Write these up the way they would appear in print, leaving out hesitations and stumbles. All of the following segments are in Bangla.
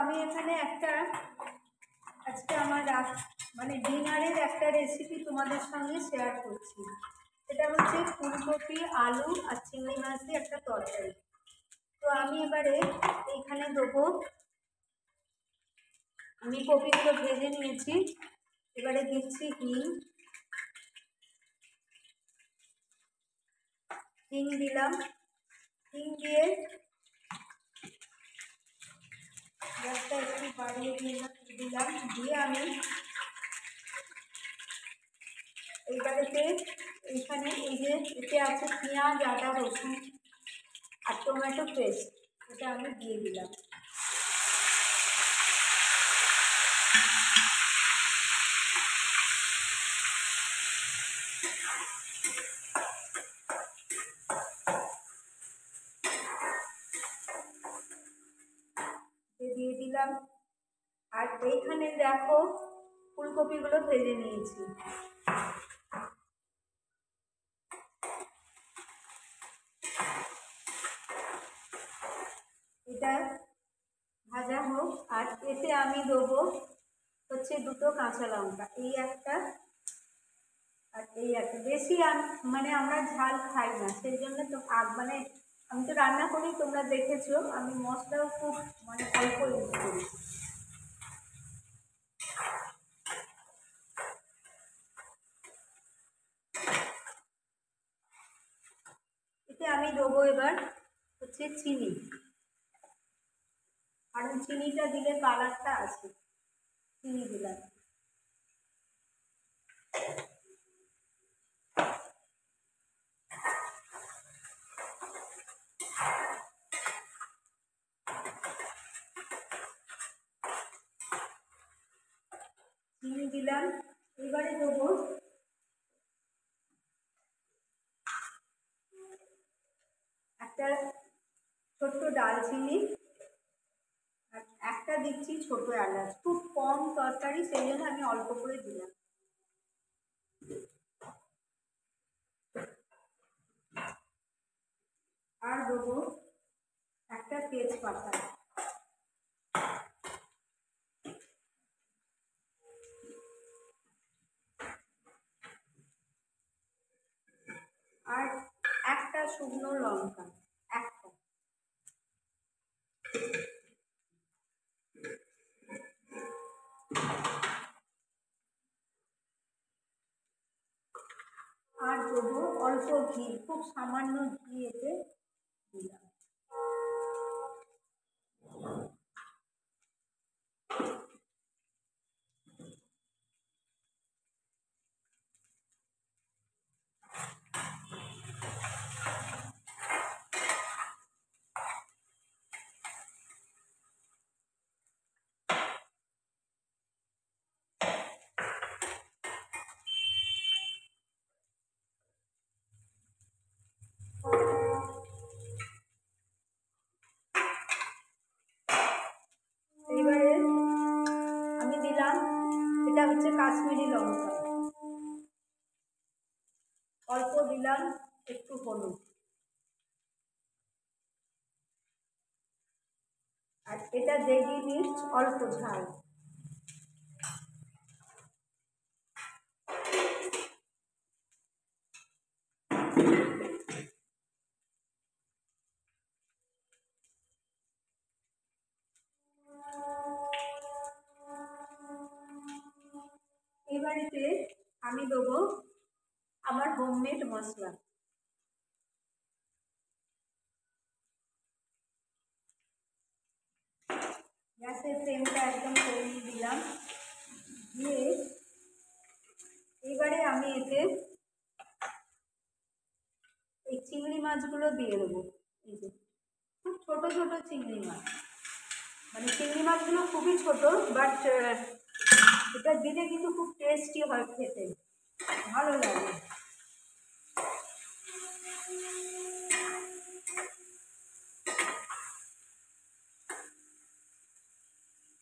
আমি এখানে একটা আজকে আমার মানে ডিনারের একটা রেসিপি তোমাদের সঙ্গে শেয়ার করছি। এটা হচ্ছে ফুলকপি, আলু আর চিংড়ি মাছ দিয়ে একটা তরকারি। তো আমি এবারে এইখানে দেবো, আমি কপিগুলো ভেজে নিয়েছি, এবারে দিচ্ছি হিং দিলাম, হিং দিয়ে গ্যাসটা একটু বাড়িয়ে দিলাম, দিয়ে আমি এইবারেতে এইখানে এই যে এতে আছে পেঁয়াজ, আদা, রসুন আর টমেটো পেস্ট, এটা আমি দিয়ে দিলাম। দিয়ে দিলাম। আর এইখানে দেখো ফুলকপিগুলো ভেজে নিয়েছি। এটা ভাজা হোক, আর এতে আমি দেবো হচ্ছে দুটো কাঁচা লঙ্কা, এই একটা আর এই একটা। বেশি মানে আমরা ঝাল খাই না, সেই জন্য তো মানে আমি তো রান্না করি, তোমরা দেখেছো আমি মশলাও খুব মানে অল্প ইউজ করি। এতে আমি দেবো এবার হচ্ছে চিনি, কারণ চিনিটা দিলে কালারটা আছে, চিনি দিলাম। চিনি দিলাম, এবারে দেবো একটা ছোট্ট দারচিনি, আর একটা দিচ্ছি ছোট এলাচ। খুব কম তরকারি, সেই জন্য আমি অল্প করে দিলাম। আর দেবো একটা তেজপাতা, আর একটা শুকনো লঙ্কা, একটা। আর দেবো অল্প ঘি, খুব সামান্য ঘি এতে দিলাম। এবারে আমি দিলাম, এটা হচ্ছে কাশ্মীরি লঙ্কা, অল্প দিলাম একটু হলুদ, আর এটা দেশি মির্চ, অল্প ঝাল। এবারেতে আমি দেবো আমার হোমমেড মশলা। গ্যাসের ফ্লেমটা একদম কমিয়ে দিলাম, দিয়ে এবারে আমি এতে এই চিংড়ি মাছগুলো দিয়ে দেবো। এই যে খুব ছোট ছোট চিংড়ি মাছ, মানে চিংড়ি মাছগুলো খুবই ছোট, বাট এটা দিলে কিন্তু খুব টেস্টি হয়, খেতে ভালো লাগে।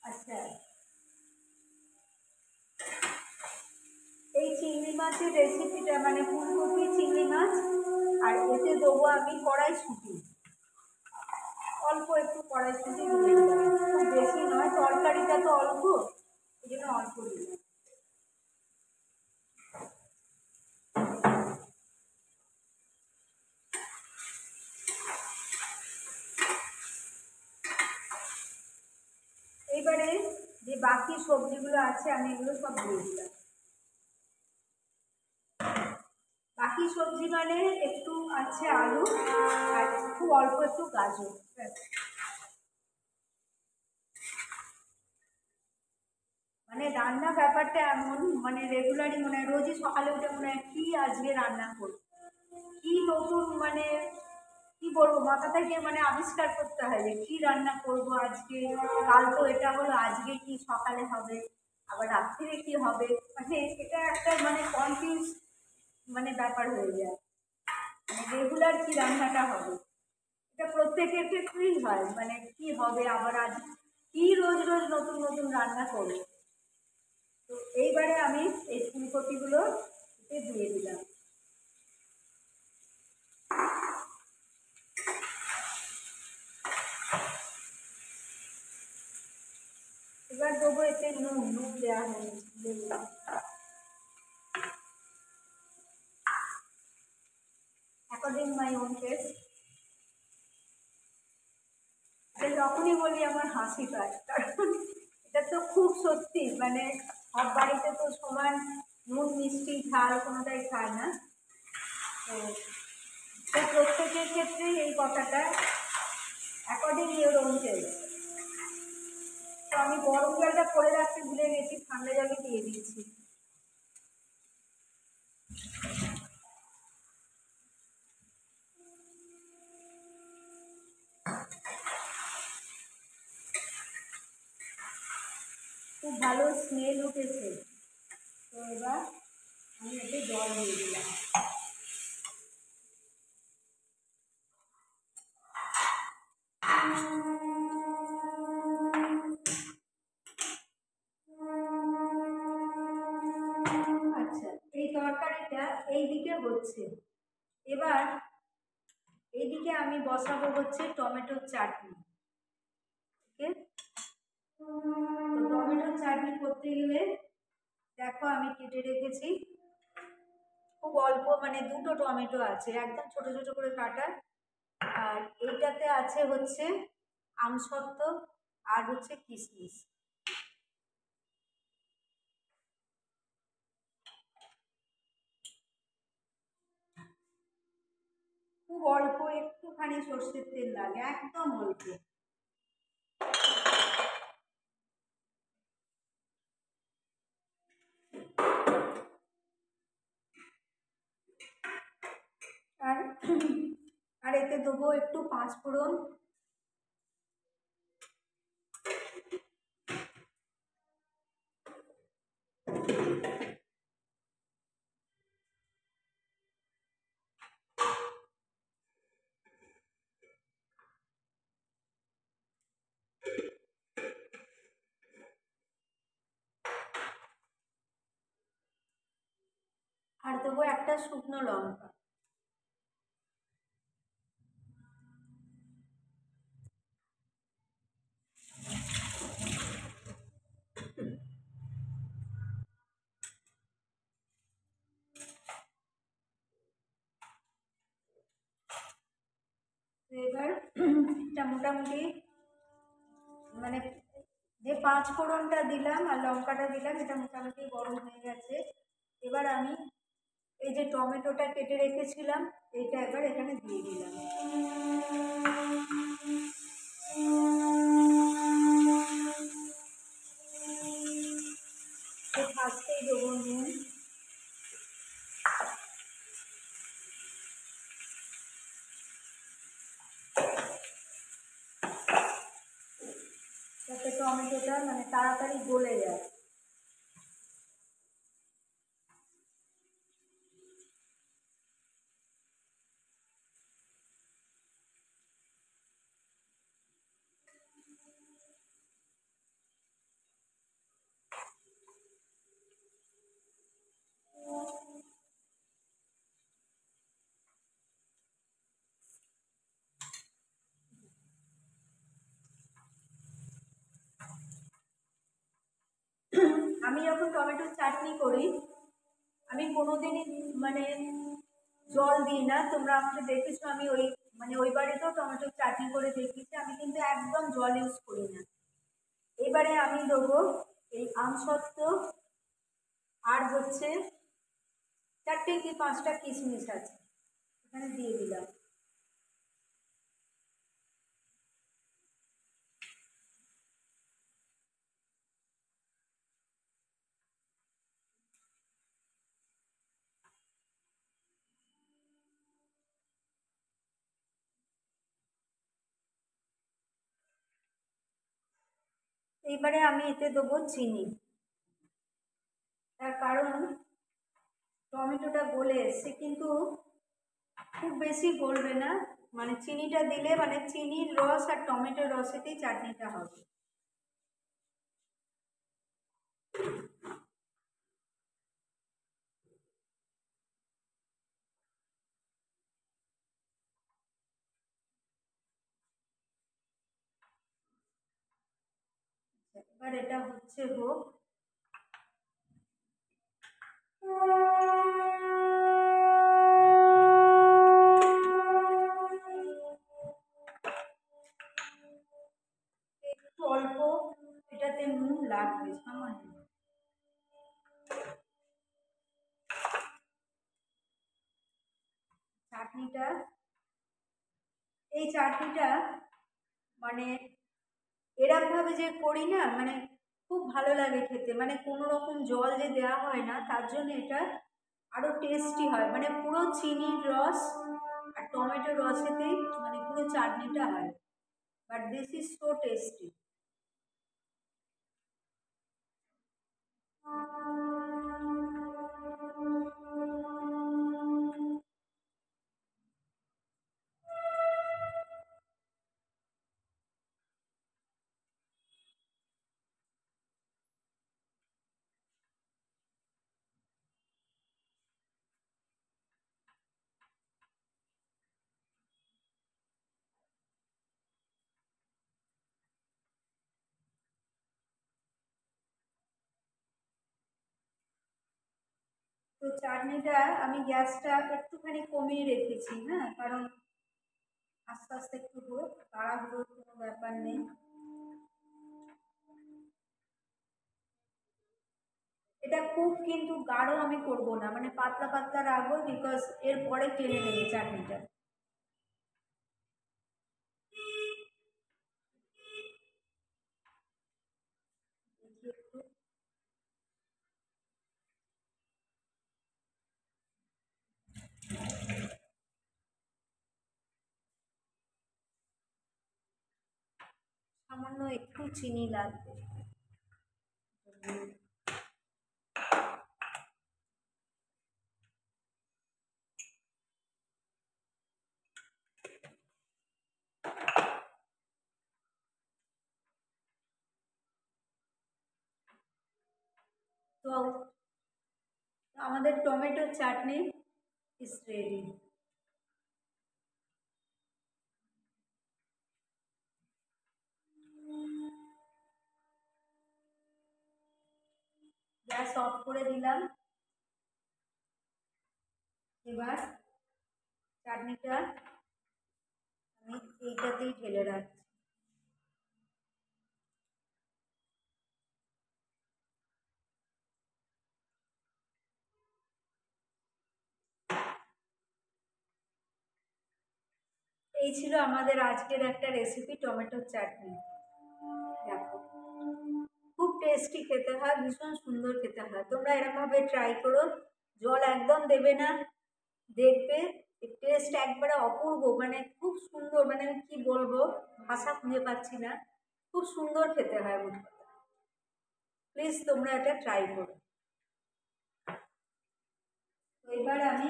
আচ্ছা, এই চিংড়ি মাছের রেসিপিটা মানে ফুলকপি চিংড়ি মাছ, আর এতে দেবো আমি কড়াইশুঁটি, অল্প একটু কড়াইশুঁটি দিয়ে দিলাম, খুব বেশি নয়, তরকারিটা তো অল্প, এই জন্য অল্প দিলাম। এইবারে যে বাকি সবজিগুলো আছে আমি এগুলো সব দিয়ে দিলাম। বাকি সবজি মানে একটু আছে আলু আর খুব অল্প একটু গাজর। মানে রান্না ব্যাপারটা এমন, মানে রেগুলারই মনে হয়, রোজই সকালে উঠে মনে হয় কি আজকে রান্না করবো, কি নতুন, মানে কি বলবো, মাথা থেকে মানে আবিষ্কার করতে হয় যে কি রান্না করব আজকে, কাল তো এটা হলো, আজকে কি সকালে হবে, আবার রাত্রিরে কি হবে, মানে এটা একটা মানে কনফিউজ মানে ব্যাপার হয়ে যায়। মানে রেগুলার কি রান্নাটা হবে, এটা প্রত্যেকের ক্ষেত্রেই হয়, মানে কি হবে আবার আজ, কি রোজ রোজ নতুন নতুন রান্না করবো। তো এইবারে আমি এই ফুলকপিগুলো দিয়ে দিলাম। এবার দেবো এতে নুন, নুন দেওয়া হয়নি, দিলাম অ্যাকর্ডিং মাই ওন টেস্ট। যখনই বলি আমার হাসি পায়, কারণ এটা তো খুব সত্যি, মানে সব বাড়িতে তো সমান নুন মিষ্টি ঝাল কোনোটাই খায় না। তো প্রত্যেকের ক্ষেত্রেই এই কথাটা অ্যাকর্ডিং ইউর ওন টেস্ট। তো আমি গরম জলটা করে রাখতে ভুলে গেছি, ঠান্ডা জলে দিয়ে দিচ্ছি। খুব ভালো স্মেল উঠেছে। তো এবার আমি এতে জল দিয়ে দিলাম। আচ্ছা, এই তরকারিটা এইদিকে হচ্ছে, এবার এইদিকে আমি বসাবো হচ্ছে টমেটোর চাটনি। ওকে, তো টমেটোর চাটনি করতে গেলে দেখো আমি কেটে রেখেছি খুব অল্প, মানে দুটো টমেটো আছে একদম ছোট ছোট করে কাটা, আর এইটাতে আছে হচ্ছে আমসত্ত্ব আর হচ্ছে কিশমিশ। খুব অল্প একটুখানি সর্ষের তেল লাগে, একদম অল্প। আর আর এতে দেবো একটু পাঁচফোড়ন, আর দেবো একটা শুকনো লঙ্কা। এবার এটা মোটামুটি মানে যে পাঁচ ফোড়নটা দিলাম আর লঙ্কাটা দিলাম এটা মোটামুটি গরম হয়ে গেছে। এবার আমি এই যে টমেটোটা কেটে রেখেছিলাম এইটা এবার এখানে দিয়ে দিলাম। ফার্স্টেই দেবো নুন, যাতে টমেটোটা মানে তাড়াতাড়ি গলে যায়। যখন টমেটোর চাটনি করি আমি কোনোদিনই মানে জল দিই না। তোমরা আমাকে দেখেছো আমি ওই বাড়িতেও টমেটোর চাটনি করে দেখিয়েছি, আমি কিন্তু একদম জল ইউজ করি না। এবারে আমি দেবো এই আমসত্ত্ব আর হচ্ছে 4টে কি 5টা কিশমিশ আছে, এখানে দিয়ে দিলাম। এইবারে আমি এতে দেবো চিনি, তার কারণ টমেটোটা গলে এসছে, কিন্তু খুব বেশি গলবে না, মানে চিনিটা দিলে মানে চিনির রস আর টমেটোর রসেতেই চাটনিটা হবে। এবার এটা হচ্ছে হোক। একটু অল্প এটাতে নুন লাগবে সামান্য। চাটনিটা এই চাটনিটা মানে এরকম ভাবে যে করি না, মানে খুব ভালো লাগে খেতে, মানে কোনো রকম জল যে দেওয়া হয় না, তার জন্য এটা আরো টেস্টি হয়, মানে পুরো চিনির রস আর টমেটোর রসেতেই মানে পুরো চাটনিটা হয়, but this is so tasty. তো চাটনিটা আমি গ্যাসটা একটুখানি কমিয়ে রেখেছি, হ্যাঁ, কারণ আস্তে আস্তে একটু হোক, তাড়াহুড়োর কোনো ব্যাপার নেই। এটা খুব কিন্তু গাঢ় আমি করব না, মানে পাতলা পাতলা রাখবো, বিকজ এরপরে টেনে নেবে চাটনিটা। সামান্য একটু চিনি লাগবে। তো আমাদের tomato chutney is ready. Gas off করে দিলাম। এবার চাটনিটা আমি এইটাতেই ঢেলে রাখছি। এই ছিল আমাদের আজকের একটা রেসিপি, টমেটোর চাটনি। দেখো খুব টেস্টি খেতে হয়, ভীষণ সুন্দর খেতে হয়, তোমরা এরকমভাবে ট্রাই করো, জল একদম দেবে না, দেখবে টেস্ট একবারে অপূর্ব, মানে খুব সুন্দর, মানে আমি কি বলবো, ভাষা খুঁজে পাচ্ছি না, খুব সুন্দর খেতে হয়। প্লিজ তোমরা এটা ট্রাই করো। তো এবার আমি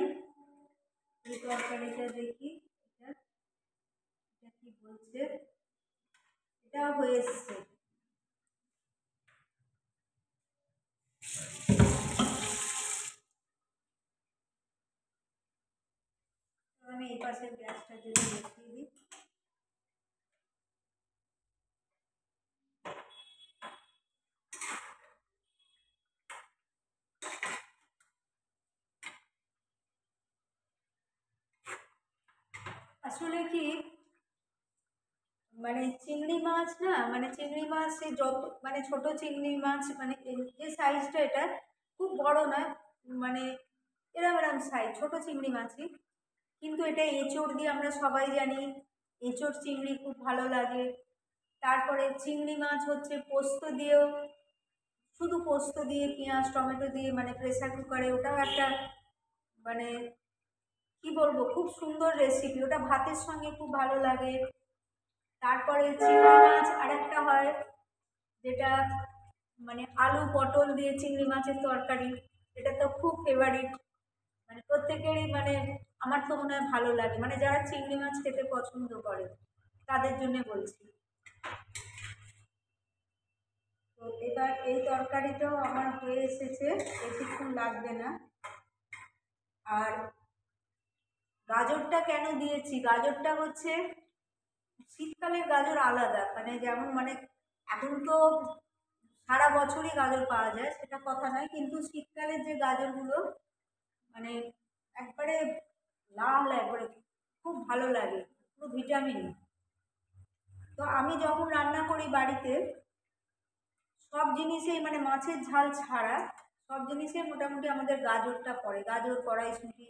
এই তরকারিটা দেখি, এটা এটা কি বলছে, এটা হয়ে এসছে। আমি এই পাশের গ্যাসটা যদি বসিয়ে দিই। আসলে কি, মানে চিংড়ি মাছ না, মানে চিংড়ি মাছ সে যত, মানে ছোট চিংড়ি মাছ, মানে যে সাইজটা এটা খুব বড় নয়, মানে এরম এরম সাইজ ছোট চিংড়ি মাছই, কিন্তু এটা এঁচোড় দিয়ে আমরা সবাই জানি এঁচোড় চিংড়ি খুব ভালো লাগে। তারপরে চিংড়ি মাছ হচ্ছে পোস্ত দিয়েও, শুধু পোস্ত দিয়ে পেঁয়াজ টমেটো দিয়ে মানে প্রেসার কুকারে, ওটাও একটা মানে কি বলবো খুব সুন্দর রেসিপি, ওটা ভাতের সঙ্গে খুব ভালো লাগে। তারপরে চিংড়ি মাছ আরেকটা হয় যেটা মানে আলু পটল দিয়ে চিংড়ি মাছের তরকারি, এটা তো খুব ফেভারিট, মানে প্রত্যেকেরই, মানে আমার তো মনে হয় ভালো লাগে, মানে যারা চিংড়ি মাছ খেতে পছন্দ করে তাদের জন্য বলছি। তো এবার এই তরকারিটাও আমার হয়ে এসেছে, বেশিক্ষণ লাগবে না। আর গাজরটা কেন দিয়েছি, গাজরটা হচ্ছে শীতকালের গাজর আলাদা, মানে যেমন মানে এখন তো সারা বছরই গাজর পাওয়া যায় সেটা কথা নয়, কিন্তু শীতকালের যে গাজরগুলো মানে একবারে লাল, একবারে খুব ভালো লাগে, পুরো ভিটামিন। তো আমি যখন রান্না করি বাড়িতে সব জিনিসেই, মানে মাছের ঝাল ছাড়া সব জিনিসে মোটামুটি আমাদের গাজরটা পড়ে, গাজর কড়াইশুঁটি।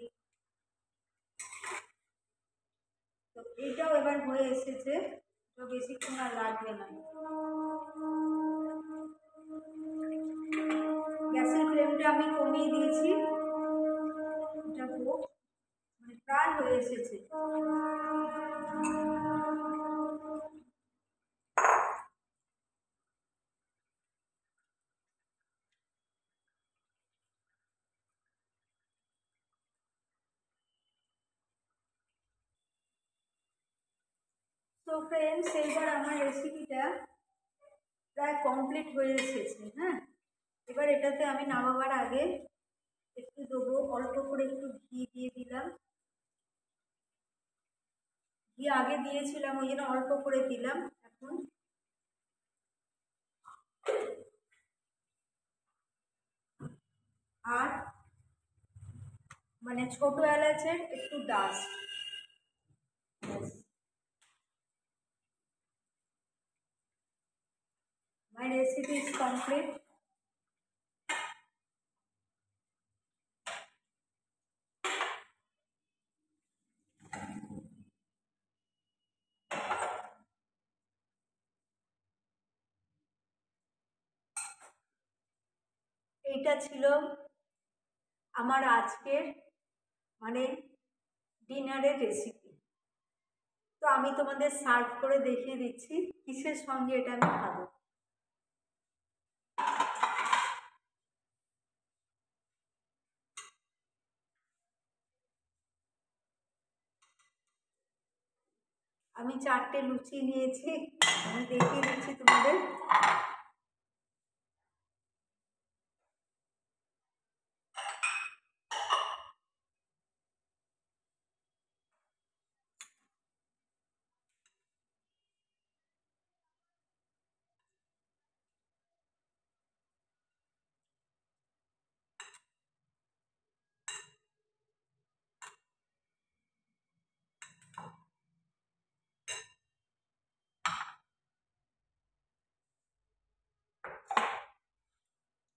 তো এইটাও এবার হয়ে এসেছে, তো বেশিক্ষণ আর লাগবে না। গ্যাসের ফ্লেমটা আমি কমিয়ে দিয়েছি, এটা হোক, মানে প্রায় হয়ে এসেছে। তো ফ্রেন্ডস, এইবার আমার রেসিপিটা প্রায় কমপ্লিট হয়ে এসেছে। হ্যাঁ, এবার এটাতে আমি নামাবার আগে একটু দেবো, অল্প করে একটু ঘি দিয়ে দিলাম। ঘি আগে দিয়েছিলাম ওই জন্য অল্প করে দিলাম এখন। আর মানে ছোট এলাচের একটু dust. My recipe is complete. এইটা ছিল আমার আজকের মানে ডিনারের রেসিপি। তো আমি তোমাদের সার্ভ করে দেখিয়ে দিচ্ছি কিসের সঙ্গে এটা আমি খাবো। আমি 4টে লুচি নিয়েছি, আমি দেখিয়ে দিচ্ছি তোমাদের।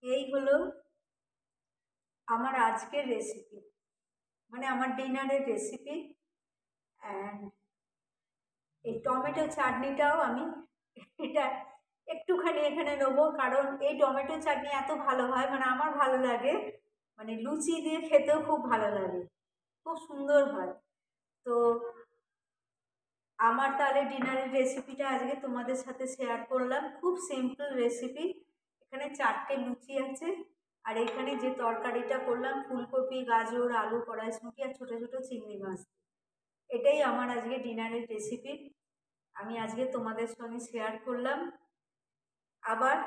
এই হলো আমার আজকের রেসিপি, মানে আমার ডিনারের রেসিপি। অ্যান্ড এই টমেটো চাটনিটাও আমি এটা একটুখানি এখানে নেবো, কারণ এই টমেটো চাটনি এত ভালো হয়, মানে আমার ভালো লাগে, মানে লুচি দিয়ে খেতেও খুব ভালো লাগে, খুব সুন্দর হয়। তো আমার তাহলে ডিনারের রেসিপিটা আজকে তোমাদের সাথে শেয়ার করলাম, খুব সিম্পল রেসিপি। এখানে 4টে লুচি আছে, আর এখানে যে তরকারিটা করলাম ফুলকপি গাজর আলু কড়াইশুঁটি আর ছোটো ছোটো চিংড়ি মাছ, এটাই আমার আজকে ডিনারের রেসিপি, আমি আজকে তোমাদের সঙ্গে শেয়ার করলাম। আবার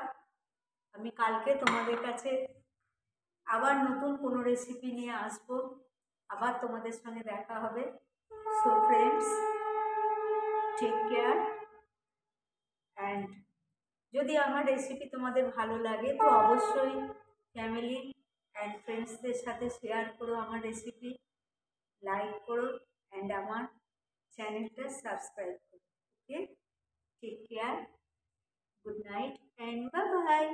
আমি কালকে তোমাদের কাছে আবার নতুন কোনো রেসিপি নিয়ে আসবো, আবার তোমাদের সঙ্গে দেখা হবে। So friends, take care. And যদি আমার রেসিপি তোমাদের ভালো লাগে তো অবশ্যই ফ্যামিলি অ্যান্ড ফ্রেন্ডসদের সাথে শেয়ার করো আমার রেসিপি, লাইক করো, অ্যান্ড আমার চ্যানেলটা সাবস্ক্রাইব করো। Okay, take care, good night and bye by.